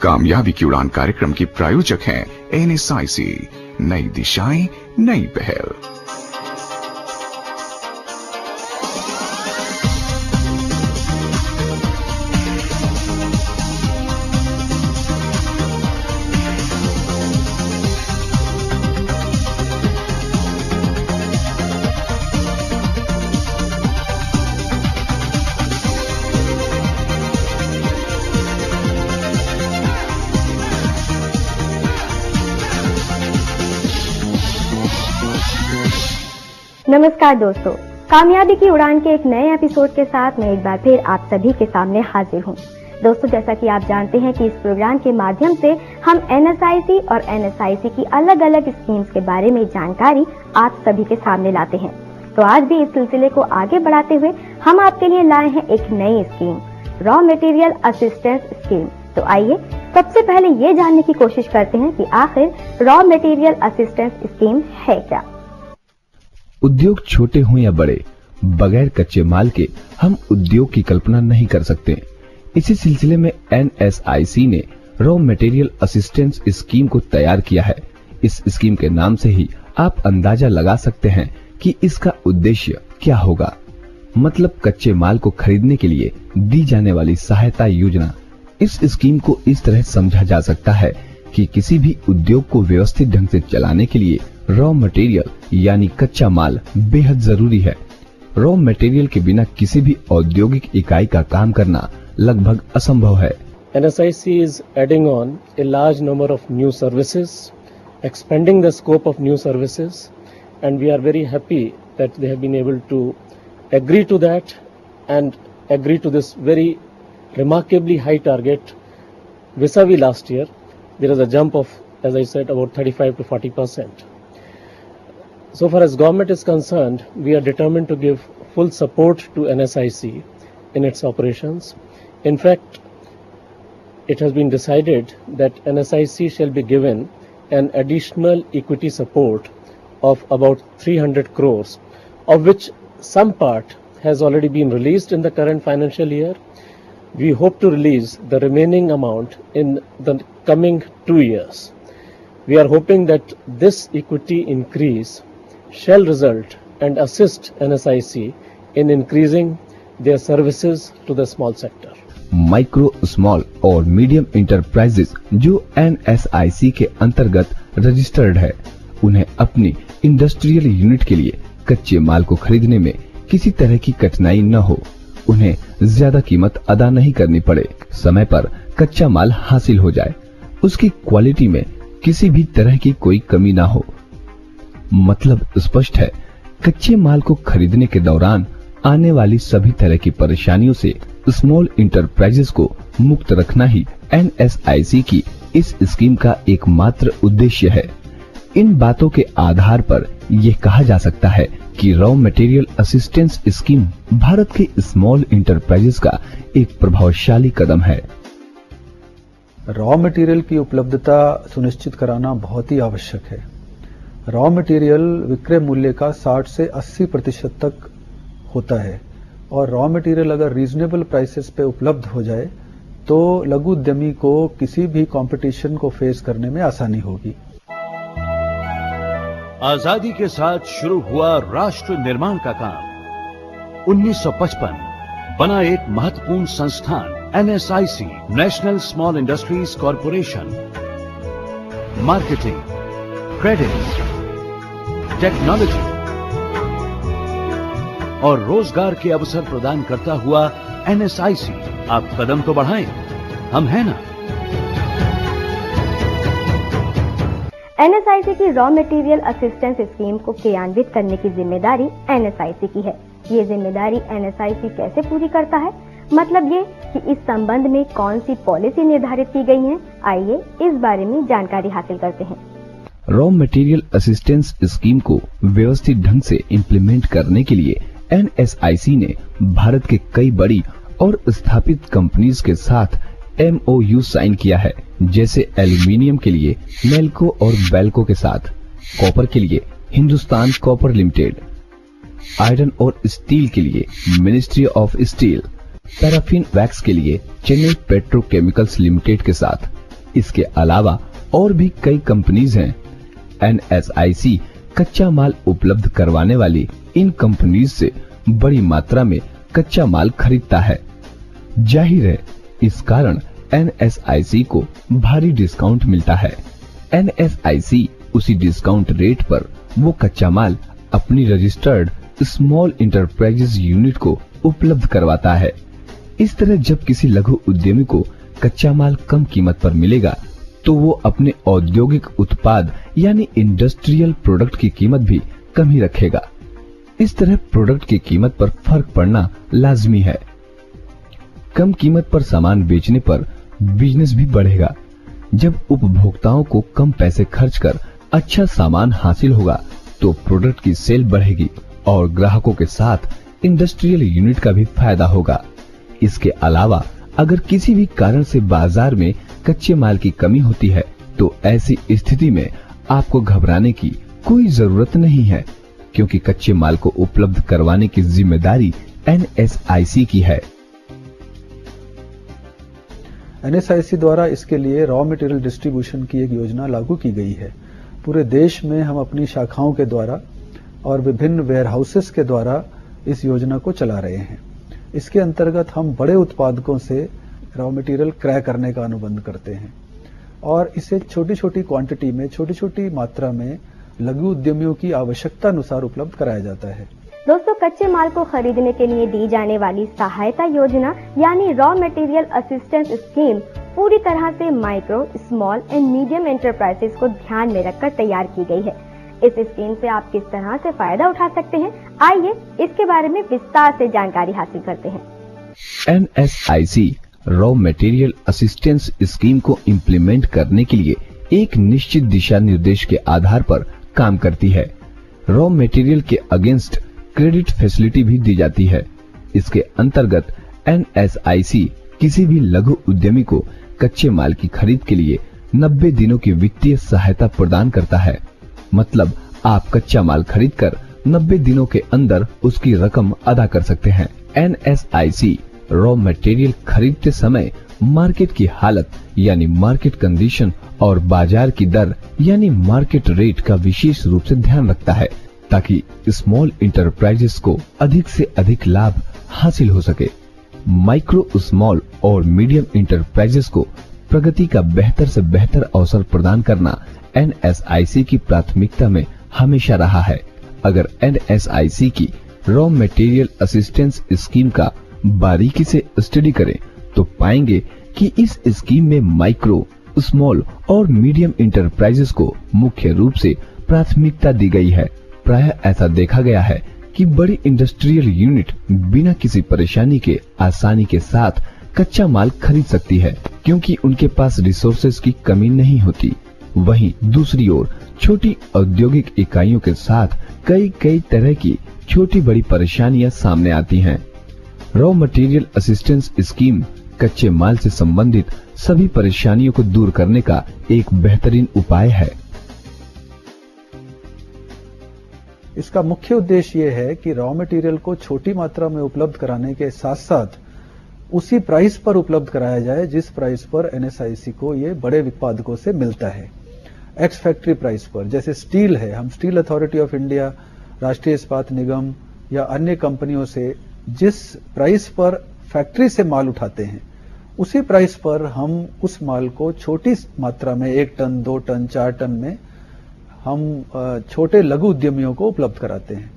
कामयाबी की उड़ान कार्यक्रम की प्रायोजक हैं NSIC, नई दिशाएं नई पहल। नमस्कार दोस्तों, कामयाबी की उड़ान के एक नए एपिसोड के साथ मैं एक बार फिर आप सभी के सामने हाजिर हूं। दोस्तों, जैसा कि आप जानते हैं कि इस प्रोग्राम के माध्यम से हम NSIC और NSIC की अलग अलग स्कीम्स के बारे में जानकारी आप सभी के सामने लाते हैं। तो आज भी इस सिलसिले को आगे बढ़ाते हुए हम आपके लिए लाए हैं एक नई scheme, raw material assistance scheme. तो आइए सबसे पहले ये जानने की कोशिश करते हैं कि आखिर रॉ मटेरियल असिस्टेंस स्कीम है क्या। उद्योग छोटे हों या बड़े, बगैर कच्चे माल के हम उद्योग की कल्पना नहीं कर सकते। इसी सिलसिले में NSIC ने रॉ मटेरियल असिस्टेंस स्कीम को तैयार किया है। इस स्कीम के नाम से ही आप अंदाजा लगा सकते हैं कि इसका उद्देश्य क्या होगा। मतलब कच्चे माल को खरीदने के लिए दी जाने वाली सहायता योजना। इस स्कीम को इस तरह समझा जा सकता है कि किसी भी उद्योग को व्यवस्थित ढंग से चलाने के लिए रॉ मटेरियल यानी कच्चा माल बेहद जरूरी है। रॉ मटेरियल के बिना किसी भी औद्योगिक इकाई का काम करना लगभग असंभव है। NSIC is adding on a large number of new services, expanding the scope of new services, and we are very happy that they have been able to agree to that and agree to this very remarkably high target vis-a-vis last year. There is a jump of, as I said, about 35 to 40%. So far as government is concerned, we are determined to give full support to NSIC in its operations. In fact, it has been decided that NSIC shall be given an additional equity support of about 300 crores, of which some part has already been released in the current financial year. We hope to release the remaining amount in the coming 2 years. We are hoping that this equity increase shall result and assist NSIC in increasing their services to the small sector. Micro, small और medium enterprises जो NSIC के अंतर्गत registered है, उन्हें अपनी industrial unit के लिए कच्चे माल को खरीदने में किसी तरह की कठिनाई न हो, उन्हें ज्यादा कीमत अदा नहीं करनी पड़े, समय पर कच्चा माल हासिल हो जाए, उसकी क्वालिटी में किसी भी तरह की कोई कमी ना हो। मतलब स्पष्ट है, कच्चे माल को खरीदने के दौरान आने वाली सभी तरह की परेशानियों से स्मॉल इंटरप्राइजेस को मुक्त रखना ही NSIC की इस स्कीम का एकमात्र उद्देश्य है। इन बातों के आधार पर यह कहा जा सकता है कि raw material assistance scheme Bharat के स्मॉल इंटरप्राइजेस का एक प्रभावशाली कदम है। रॉ मटेरियल की उपलब्धता सुनिश्चित कराना बहुत ही आवश्यक है। रॉ मटेरियल विक्रय मूल्य का 60 से 80% तक होता है और रॉ मटेरियल अगर रीजनेबल प्राइसेस पे उपलब्ध हो जाए तो लघु उद्यमी को किसी भी कंपटीशन को फेस करने में आसानी होगी। आजादी के साथ शुरू हुआ राष्ट्र निर्माण का काम 1955 बना एक महत्वपूर्ण संस्थान NSIC, national small industries corporation. Marketing, credit, technology और रोजगार के अवसर प्रदान करता हुआ NSIC, आप कदम तो बढ़ाएं, हम हैं ना। NSIC की रॉ मटेरियल असिस्टेंस स्कीम को क्रियान्वित करने की जिम्मेदारी NSIC की है। ये जिम्मेदारी NSIC कैसे पूरी करता है, मतलब ये कि इस संबंध में कौन सी पॉलिसी निर्धारित की गई है, आइए इस बारे में जानकारी हासिल करते हैं। रॉ मटेरियल असिस्टेंस स्कीम को व्यवस्थित ढंग से इम्प्लीमेंट करने के लिए NSIC ने भारत के कई बड़ी और स्थापित कंपनीज के साथ MOU साइन किया है, जैसे एल्यूमिनियम के लिए नेल्को और बेल्को के साथ, कॉपर के लिए हिंदुस्तान कॉपर लिमिटेड, आयरन और स्टील के लिए ministry of steel, paraffin wax के लिए चेन्नई पेट्रोकेमिकल्स लिमिटेड के साथ, इसके अलावा और भी कई कंपनीज हैं। NSIC कच्चा माल उपलब्ध करवाने वाली इन कंपनीज से बड़ी मात्रा में कच्चा माल खरीदता है। जाहिर है, इस कारण NSIC को भारी डिस्काउंट मिलता है। NSIC उसी डिस्काउंट रेट पर वो कच्चा माल अपनी रजिस्टर्ड स्मॉल इंटरप्राइजेज यूनिट को उपलब्ध करवाता है। इस तरह जब किसी लघु उद्यमी को कच्चा माल कम कीमत पर मिलेगा तो वो अपने औद्योगिक उत्पाद यानी इंडस्ट्रियल प्रोडक्ट की कीमत भी कम ही रखेगा। इस तरह प्रोडक्ट की कीमत पर फर्क पड़ना लाजमी है। कम कीमत पर सामान बेचने पर बिजनेस भी बढ़ेगा। जब उपभोक्ताओं को कम पैसे खर्च कर अच्छा सामान हासिल होगा तो प्रोडक्ट की सेल बढ़ेगी और ग्राहकों के साथ इंडस्ट्रियल यूनिट का भी फायदा होगा। इसके अलावा अगर किसी भी कारण से बाजार में कच्चे माल की कमी होती है तो ऐसी स्थिति में आपको घबराने की कोई जरूरत नहीं है, क्योंकि कच्चे माल को उपलब्ध करवाने की जिम्मेदारी NSIC की है। NSIC द्वारा इसके लिए रॉ मटेरियल डिस्ट्रीब्यूशन की एक योजना लागू की गई है। पूरे देश में हम अपनी शाखाओं के द्वारा और विभिन्न वेयरहाउसेस के द्वारा इस योजना को चला रहे हैं। इसके अंतर्गत हम बड़े उत्पादकों से रॉ मटेरियल क्रय करने का अनुबंध करते हैं और इसे छोटी छोटी क्वांटिटी में, छोटी छोटी मात्रा में लघु उद्यमियों की आवश्यकता अनुसार उपलब्ध कराया जाता है। दोस्तों, कच्चे माल को खरीदने के लिए दी जाने वाली सहायता योजना यानी रॉ मटेरियल असिस्टेंस स्कीम पूरी तरह से micro, small and medium enterprises को ध्यान में रखकर तैयार की गई है। इस स्कीम से आप किस तरह से फायदा उठा सकते हैं, आइए इसके बारे में विस्तार से जानकारी हासिल करते हैं। NSIC raw material assistance scheme को इम्प्लीमेंट करने के लिए एक निश्चित दिशा निर्देश के आधार पर काम करती है। रॉ मटेरियल के अगेंस्ट क्रेडिट फैसिलिटी भी दी जाती है। इसके अंतर्गत NSIC किसी भी लघु उद्यमी को कच्चे माल की खरीद के लिए 90 दिनों की वित्तीय सहायता प्रदान करता है। मतलब आप कच्चा माल खरीदकर 90 दिनों के अंदर उसकी रकम अदा कर सकते हैं। NSIC रॉ मटेरियल खरीदते समय मार्केट की हालत यानी मार्केट कंडीशन और बाजार की दर यानी मार्केट रेट का विशेष रूप से ध्यान रखता है ताकि स्मॉल इंटरप्राइजेस को अधिक से अधिक लाभ हासिल हो सके। माइक्रो, स्मॉल और मीडियम इंटरप्राइजेस को प्रगति का बेहतर से बेहतर अवसर प्रदान करना NSIC की प्राथमिकता में हमेशा रहा है। अगर NSIC की रॉ मटेरियल असिस्टेंस स्कीम का बारीकी से स्टडी करें तो पाएंगे कि इस स्कीम में माइक्रो, स्मॉल और मीडियम इंटरप्राइजेस को मुख्य रूप से प्राथमिकता दी गई है। प्रायः ऐसा देखा गया है कि बड़ी इंडस्ट्रियल यूनिट बिना किसी परेशानी के आसानी के साथ कच्चा माल खरीद सकती है क्योंकि उनके पास रिसोर्सेज की कमी नहीं होती। वहीं दूसरी ओर छोटी औद्योगिक इकाइयों के साथ कई तरह की छोटी बड़ी परेशानियां सामने आती हैं। रॉ मटेरियल असिस्टेंस स्कीम कच्चे माल से संबंधित सभी परेशानियों को दूर करने का एक बेहतरीन उपाय है। इसका मुख्य उद्देश्य ये है कि रॉ मटेरियल को छोटी मात्रा में उपलब्ध कराने के साथ साथ उसी प्राइस पर उपलब्ध कराया जाए जिस प्राइस पर NSIC को ये बड़े उत्पादकों से मिलता है, एक्स फैक्ट्री प्राइस पर। जैसे स्टील है, हम स्टील अथॉरिटी ऑफ इंडिया, राष्ट्रीय इस्पात निगम या अन्य कंपनियों से जिस प्राइस पर फैक्ट्री से माल उठाते हैं उसी प्राइस पर हम उस माल को छोटी मात्रा में 1 टन, 2 टन, 4 टन में हम छोटे लघु उद्यमियों को उपलब्ध कराते हैं।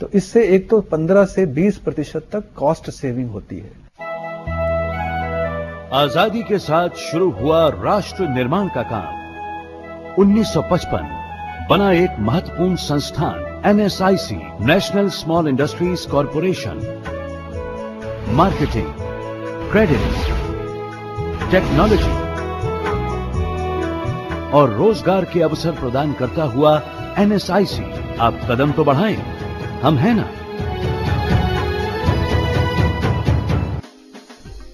तो इससे एक तो 15 से 20% तक कॉस्ट सेविंग होती है। आजादी के साथ शुरू हुआ राष्ट्र निर्माण का काम 1955 बना एक महत्वपूर्ण संस्थान NSIC national small industries corporation marketing, credit, technology और रोजगार के अवसर प्रदान करता हुआ NSIC। आप कदम तो बढ़ाएं, हम हैं ना।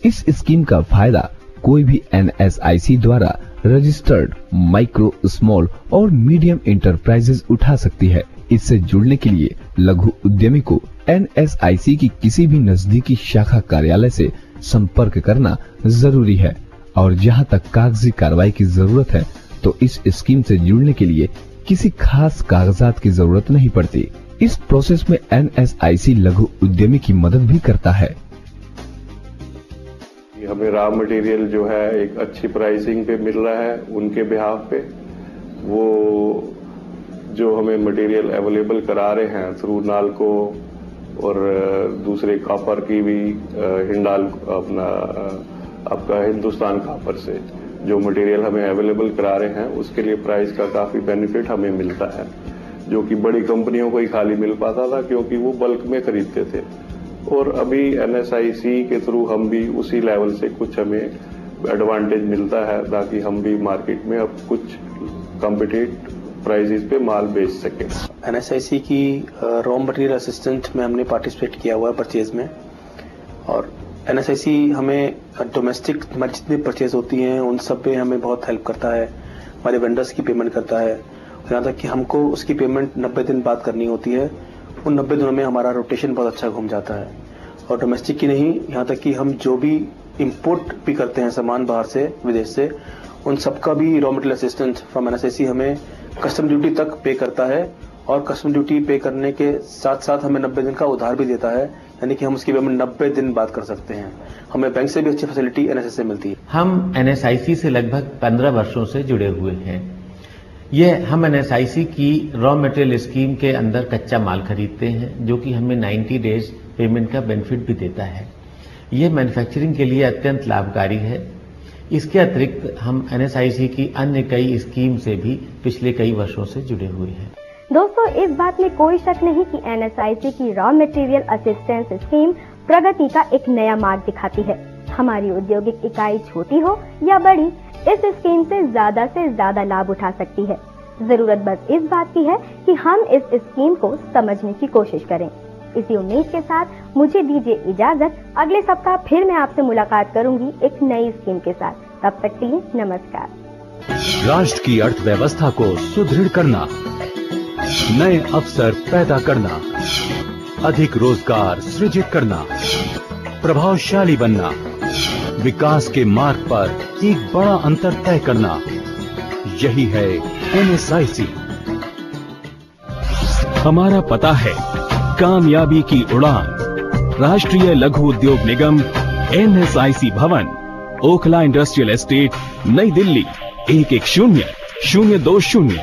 इस स्कीम का फायदा कोई भी NSIC द्वारा रजिस्टर्ड माइक्रो, स्मॉल और मीडियम इंटरप्राइजेज उठा सकती है। इससे जुड़ने के लिए लघु उद्यमी को NSIC की किसी भी नजदीकी शाखा कार्यालय से संपर्क करना जरूरी है। और जहां तक कागजी कार्रवाई की जरूरत है तो इस स्कीम से जुड़ने के लिए किसी खास कागजात की जरूरत नहीं पड़ती। इस प्रोसेस में NSIC लघु उद्यमी की मदद भी करता है। हमें रॉ मटेरियल जो है एक अच्छी प्राइसिंग पे मिल रहा है उनके बिहाफ पे। वो जो हमें मटेरियल अवेलेबल करा रहे हैं थ्रू नालको और दूसरे कॉपर की भी हिंडाल आपका हिंदुस्तान कॉपर से जो मटेरियल हमें अवेलेबल करा रहे हैं उसके लिए प्राइस का काफी बेनिफिट हमें मिलता है, जो कि बड़ी कंपनियों को ही खाली मिल पाता था क्योंकि वो बल्क में खरीदते थे। और अभी NSIC के थ्रू हम भी उसी लेवल से कुछ हमें एडवांटेज मिलता है ताकि हम भी मार्केट में अब कुछ कॉम्पिटिटिव प्राइसेस पे माल बेच सके। NSIC की रॉ मटेरियल असिस्टेंट में हमने पार्टिसिपेट किया हुआ है परचेज में, और NSIC हमें डोमेस्टिक हमारी जितनी परचेज होती हैं उन सब पे हमें बहुत हेल्प करता है, हमारे वेंडर्स की पेमेंट करता है। यहाँ तक कि हमको उसकी पेमेंट 90 दिन बाद करनी होती है, उन 90 दिनों में हमारा रोटेशन बहुत अच्छा घूम जाता है। और डोमेस्टिक की नहीं, यहाँ तक कि हम जो भी इंपोर्ट भी करते हैं सामान बाहर से विदेश से, उन सबका भी raw material assistant from NSIC हमें कस्टम ड्यूटी तक पे करता है, और कस्टम ड्यूटी पे करने के साथ साथ हमें 90 दिन का उधार भी देता है, यानी कि हम उसकी पेमेंट 90 दिन बाद कर सकते हैं। हमें बैंक से भी अच्छी फैसिलिटी NSIC से मिलती है। हम NSIC से लगभग 15 वर्षों से जुड़े हुए हैं। हम NSIC की रॉ मटेरियल स्कीम के अंदर कच्चा माल खरीदते हैं, जो कि हमें 90 डेज पेमेंट का बेनिफिट भी देता है। यह मैन्युफैक्चरिंग के लिए अत्यंत लाभकारी है। इसके अतिरिक्त हम NSIC की अन्य कई स्कीम से भी पिछले कई वर्षों से जुड़े हुए हैं। दोस्तों, इस बात में कोई शक नहीं कि NSIC की रॉ मटेरियल असिस्टेंस स्कीम प्रगति का एक नया मार्ग दिखाती है। हमारी औद्योगिक इकाई छोटी हो या बड़ी, इस स्कीम से ज्यादा लाभ उठा सकती है। जरूरत बस इस बात की है कि हम इस स्कीम को समझने की कोशिश करें। इसी उम्मीद के साथ मुझे दीजिए इजाजत। अगले सप्ताह फिर मैं आपसे मुलाकात करूंगी एक नई स्कीम के साथ। तब तक के लिए नमस्कार। राष्ट्र की अर्थव्यवस्था को सुदृढ़ करना, नए अवसर पैदा करना, अधिक रोजगार सृजित करना, प्रभावशाली बनना, विकास के मार्ग पर एक बड़ा अंतर तय करना, यही है NSIC। हमारा पता है कामयाबी की उड़ान, राष्ट्रीय लघु उद्योग निगम, NSIC भवन, ओखला इंडस्ट्रियल एस्टेट, नई दिल्ली 110020।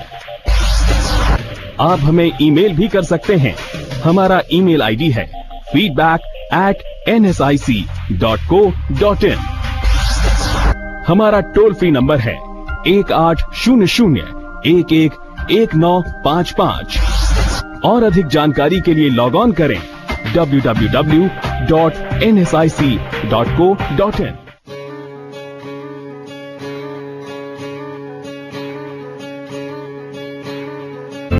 आप हमें ईमेल भी कर सकते हैं। हमारा ईमेल आईडी है feedback@nsic.co.in। हमारा टोल फ्री नंबर है 1800111955। और अधिक जानकारी के लिए लॉग ऑन करें www.nsic.co.in।